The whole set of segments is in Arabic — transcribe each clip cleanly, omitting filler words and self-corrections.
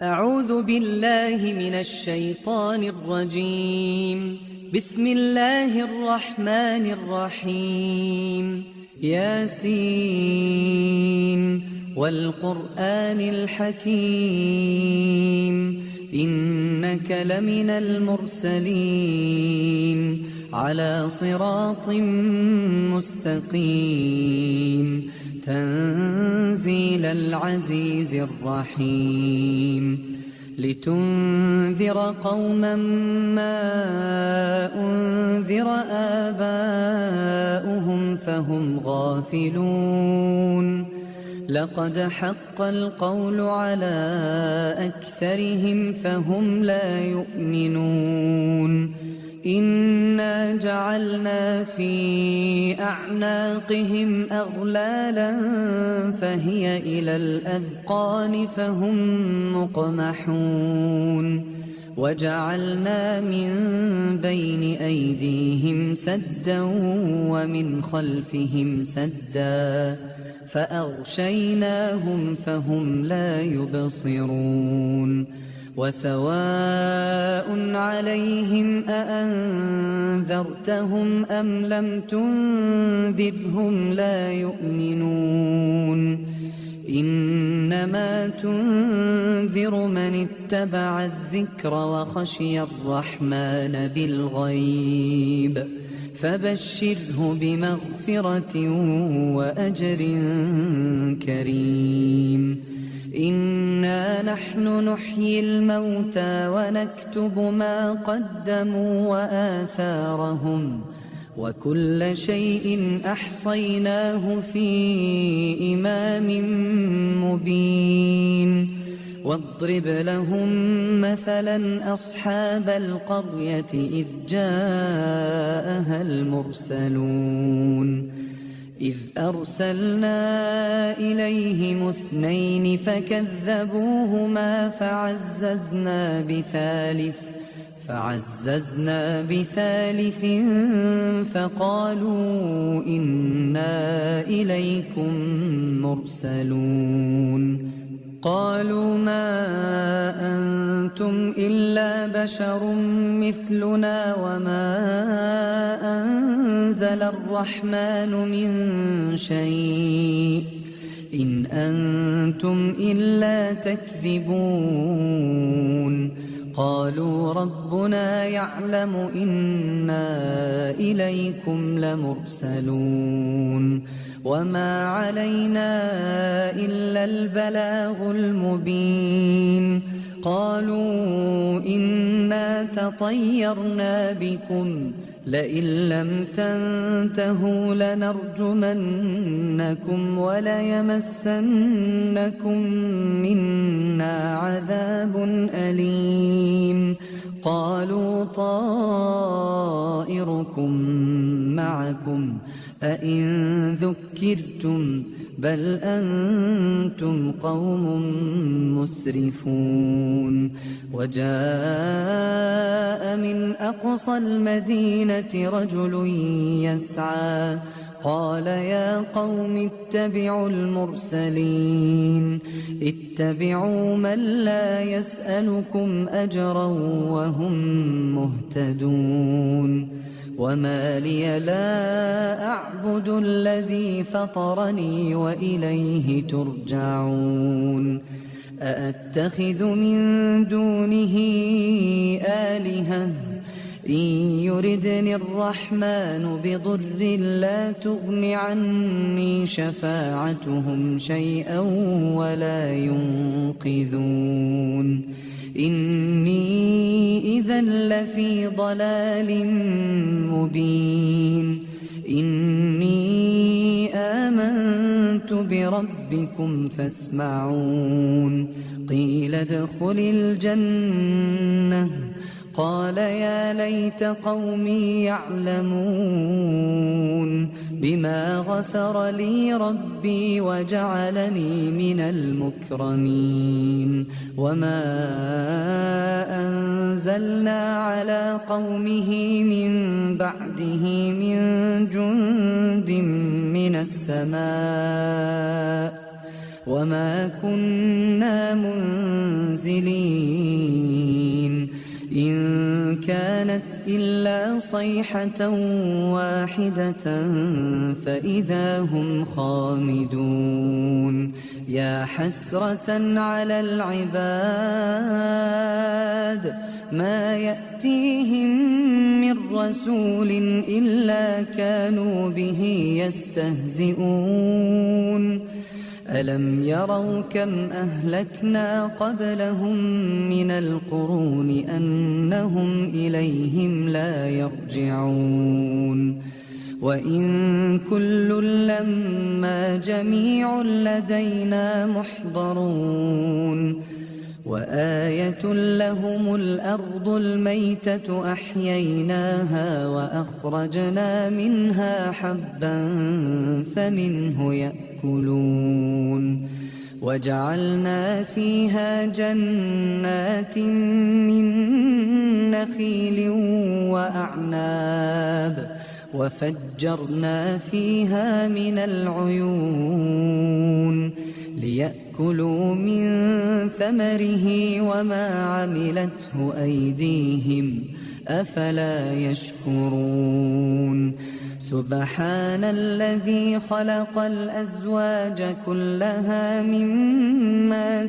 أعوذ بالله من الشيطان الرجيم. بسم الله الرحمن الرحيم. ياسين والقرآن الحكيم إنك لمن المرسلين على صراط مستقيم تنزيل العزيز الرحيم لتنذر قوما ما أنذر آباؤهم فهم غافلون لقد حق القول على أكثرهم فهم لا يؤمنون إنا جعلنا في أعناقهم أغلالا فهي إلى الأذقان فهم مقمحون وجعلنا من بين أيديهم سدا ومن خلفهم سدا فأغشيناهم فهم لا يبصرون وسواء عليهم أأنذرتهم أم لم تنذرهم لا يؤمنون إنما تنذر من اتبع الذكر وخشي الرحمن بالغيب فبشره بمغفرة وأجر كريم إنا نحن نحيي الموتى ونكتب ما قدموا وآثارهم وكل شيء أحصيناه في إمام مبين واضرب لهم مثلا أصحاب القرية إذ جاءها المرسلون إذ أرسلنا إليهم اثنين فكذبوهما فعززنا بثالث فقالوا إنا إليكم مرسلون قالوا ما أنتم إلا بشر مثلنا وما أنزل الرحمن من شيء إن أنتم إلا تكذبون قالوا ربنا يعلم إنا إليكم لمرسلون وما علينا إلا البلاغ المبين قالوا إنا تطيرنا بكم لئن لم تنتهوا لنرجمنكم وليمسنكم منا عذاب أليم قالوا طائركم معكم أئن ذكرتم بل أنتم قوم مسرفون وجاء من أقصى المدينة رجل يسعى قال يا قوم اتبعوا المرسلين اتبعوا من لا يسألكم أجرا وهم مهتدون وما لي لا أعبد الذي فطرني وإليه ترجعون أأتخذ من دونه آلهة إن يردني الرحمن بضر لا تغن عني شفاعتهم شيئا ولا ينقذون إني إذا لفي ضلال مبين إني آمنت بربكم فاسمعون قيل ادخل الجنة قال يا ليت قومي يعلمون بما غفر لي ربي وجعلني من المكرمين وما أنزلنا على قومه من بعده من جند من السماء وما كنا منزلين إن كانت إلا صيحة واحدة فإذا هم خامدون يا حسرة على العباد ما يأتيهم من رسول إلا كانوا به يستهزئون ألم يروا كم أهلكنا قبلهم من القرون أنهم إليهم لا يرجعون وإن كل لما جميع لدينا محضرون وآية لهم الأرض الميتة أحييناها وأخرجنا منها حبا فمنه يأكلون وجعلنا فيها جنات من نخيل وأعناب وفجرنا فيها من العيون ليأكلوا من ثمره وما عملته أيديهم أفلا يشكرون سبحان الذي خلق الأزواج كلها مما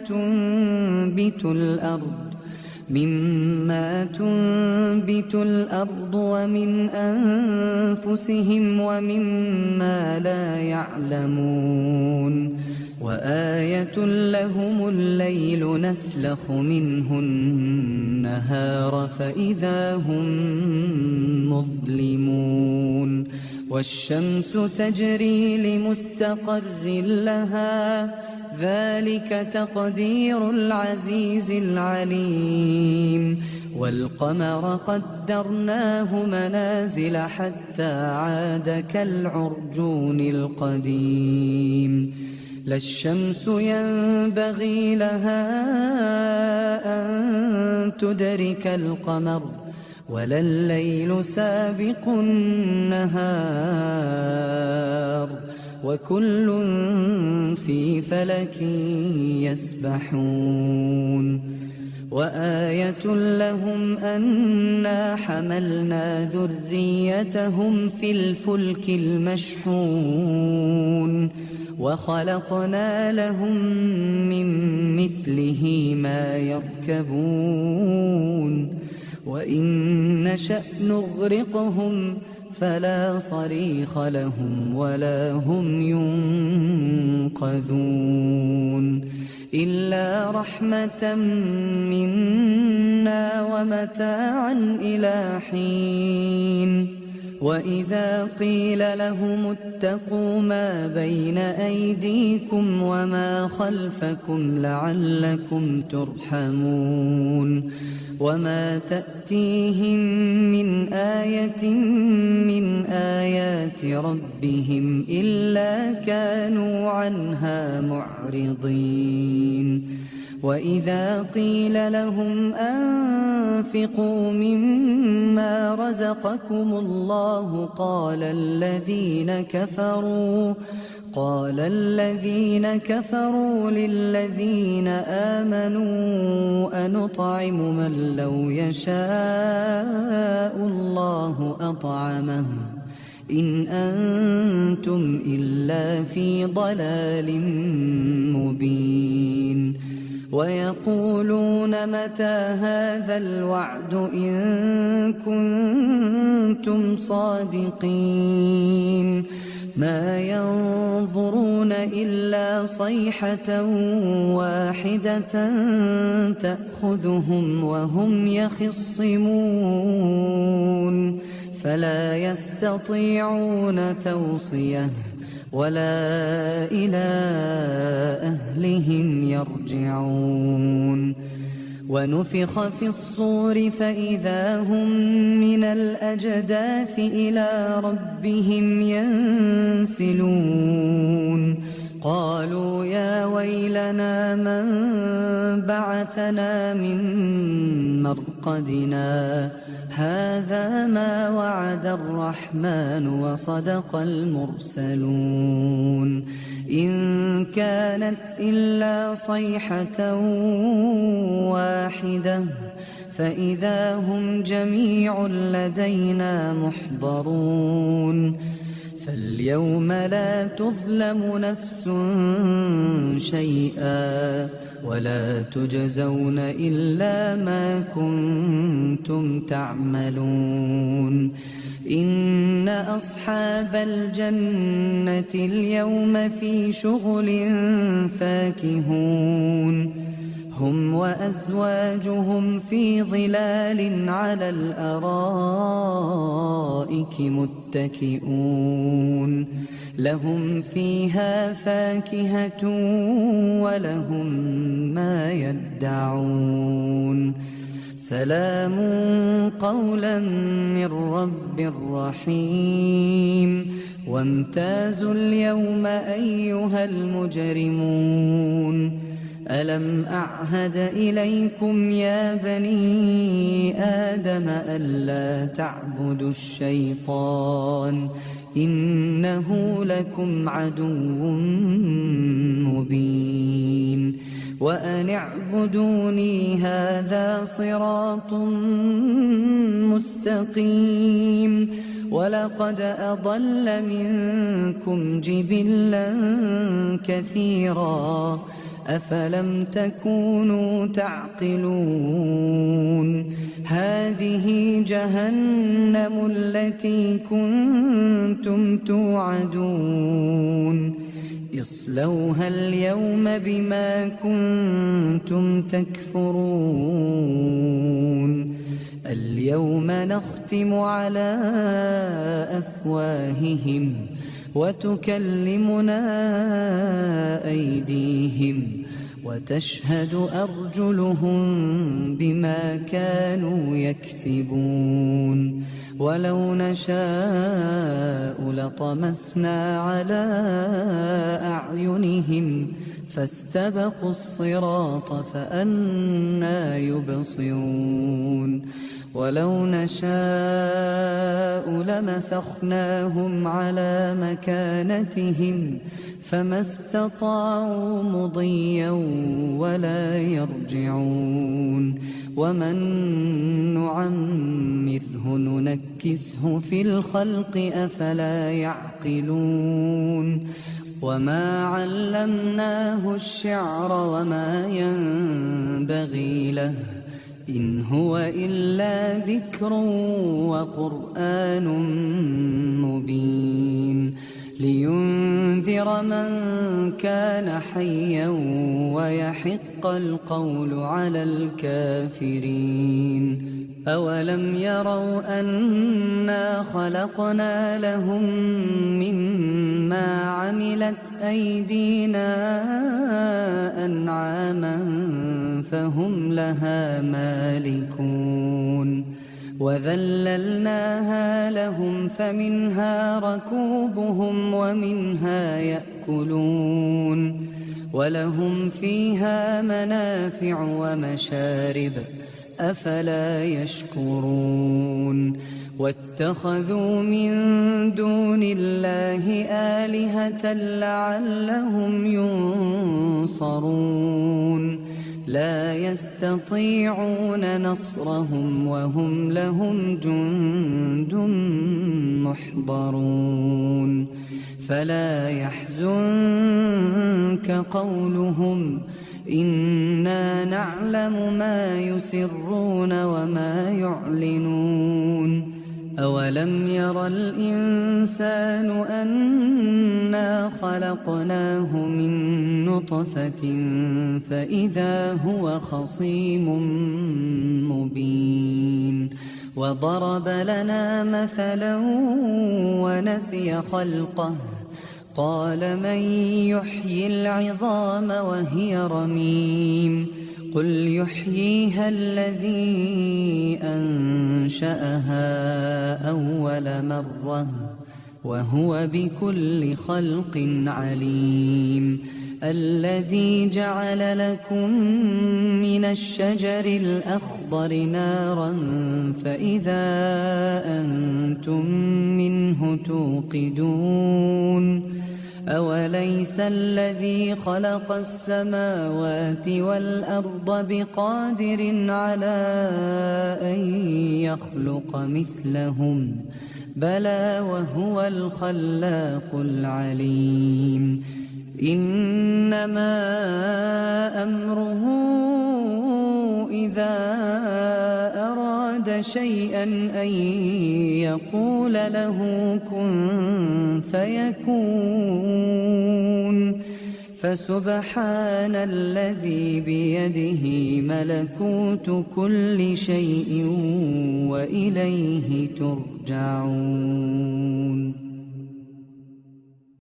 تنبت الأرض ومن أنفسهم ومما لا يعلمون وآية لهم الليل نسلخ منه النهار فإذا هم مظلمون والشمس تجري لمستقر لها ذلك تقدير العزيز العليم والقمر قدرناه منازل حتى عاد كالعرجون القديم لا الشمس ينبغي لها أن تدرك القمر ولا الليل سابق النهار وكل في فلك يسبحون وآية لهم أنا حملنا ذريتهم في الفلك المشحون وخلقنا لهم من مثله ما يركبون وإن نشأ نغرقهم فلا صريخ لهم ولا هم ينقذون إلا رحمة منا ومتاعا إلى حين وإذا قيل لهم اتقوا ما بين أيديكم وما خلفكم لعلكم ترحمون وما تأتيهم من آية من آيات ربهم إلا كانوا عنها معرضين وإذا قيل لهم أنفقوا مما رزقكم الله قال الذين كفروا للذين آمنوا أنطعم من لو يشاء الله أطعمه إن أنتم إلا في ضلال مبين ويقولون متى هذا الوعد إن كنتم صادقين ما ينظرون إلا صيحة واحدة تأخذهم وهم يخصمون فلا يستطيعون توصية ولا إلى أهلهم يرجعون ونفخ في الصور فإذا هم من الأجداث إلى ربهم ينسلون قالوا يا ويلنا من بعثنا من مرقدنا هذا ما وعد الرحمن وصدق المرسلون إن كانت إلا صيحة واحدة فإذا هم جميع لدينا محضرون فاليوم لا تظلم نفس شيئا ولا تجزون إلا ما كنتم تعملون إن أصحاب الجنة اليوم في شغل فاكهون هم وأزواجهم في ظلال على الأرائك متكئون لهم فيها فاكهة ولهم ما يدعون سلام قولا من رب رحيم وامتازوا اليوم أيها المجرمون ألم أعهد إليكم يا بني آدم ألا تعبدوا الشيطان إنه لكم عدو مبين وأن اعبدوني هذا صراط مستقيم ولقد أضل منكم جبلا كثيرا أفلم تكونوا تعقلون هذه جهنم التي كنتم توعدون اصلوها اليوم بما كنتم تكفرون اليوم نختم على أفواههم وتكلمنا أيديهم وتشهد أرجلهم بما كانوا يكسبون ولو نشاء لطمسنا على أعينهم فاستبقوا الصراط فأنى يبصرون ولو نشاء لمسخناهم على مكانتهم فما استطاعوا مضيا ولا يرجعون ومن نعمره ننكسه في الخلق أفلا يعقلون وما علمناه الشعر وما ينبغي له إن هو إلا ذكر وقرآن مبين لينذر من كان حيا ويحق القول على الكافرين أولم يروا أنا خلقنا لهم مما عملت أيدينا أنعاما فهم لها مالكون وذللناها لهم فمنها ركوبهم ومنها يأكلون ولهم فيها منافع ومشارب أفلا يشكرون واتخذوا من دون الله آلهة لعلهم ينصرون لا يستطيعون نصرهم وهم لهم جند محضرون فلا يحزنك قولهم إنا نعلم ما يسرون وما يعلنون أولم ير الإنسان أنا خلقناه من نطفة فإذا هو خصيم مبين وضرب لنا مثلا ونسي خلقه قال من يحيي العظام وهي رميم قل يحييها الذي أنشأها أول مرة وهو بكل خلق عليم. الذي جعل لكم من الشجر الأخضر نارا فإذا أنتم منه توقدون أوليس الذي خلق السماوات والأرض بقادر على أن يخلق مثلهم بلى وهو الخلاق العليم. إنما أمره إذا أراد شيئا أن يقول له كن فيكون. فسبحان الذي بيده ملكوت كل شيء وإليه ترجعون.